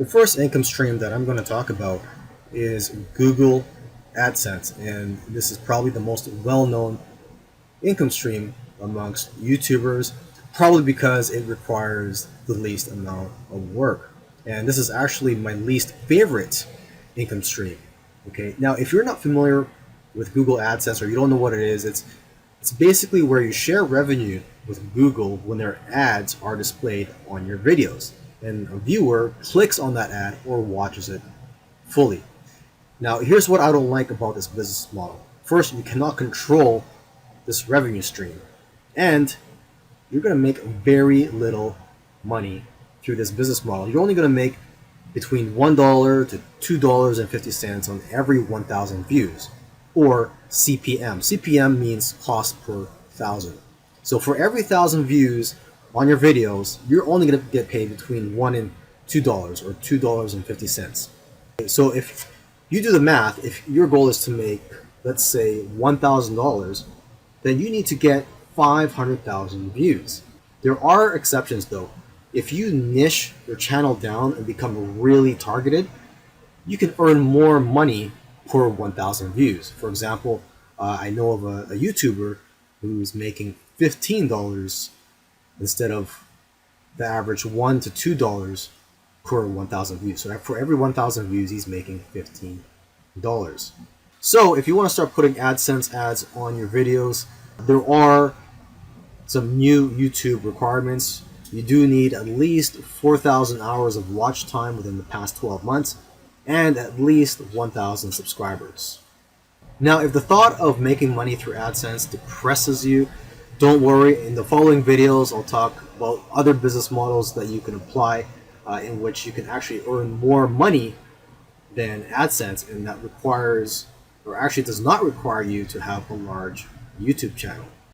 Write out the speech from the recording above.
The first income stream that I'm going to talk about is Google AdSense, and this is probably the most well-known income stream amongst YouTubers, probably because it requires the least amount of work. And this is actually my least favorite income stream. Okay, now if you're not familiar with Google AdSense or you don't know what it is, it's basically where you share revenue with Google when their ads are displayed on your videos, and a viewer clicks on that ad or watches it fully. Now, here's what I don't like about this business model. First, you cannot control this revenue stream, and you're going to make very little money through this business model. You're only going to make between $1 to $2.50 on every 1,000 views, or CPM. CPM means cost per thousand. So for every 1,000 views on your videos, you're only going to get paid between $1 and $2 or $2.50. So if you do the math, if your goal is to make, let's say, $1,000, then you need to get 500,000 views. There are exceptions though. If you niche your channel down and become really targeted, you can earn more money per 1,000 views. For example, I know of a YouTuber who's making $15 instead of the average $1 to $2 per 1,000 views. So for every 1,000 views, he's making $15. So if you want to start putting AdSense ads on your videos, there are some new YouTube requirements. You do need at least 4,000 hours of watch time within the past 12 months and at least 1,000 subscribers. Now, if the thought of making money through AdSense depresses you, don't worry. In the following videos, I'll talk about other business models that you can apply in which you can actually earn more money than AdSense, and that requires, or actually does not require, you to have a large YouTube channel.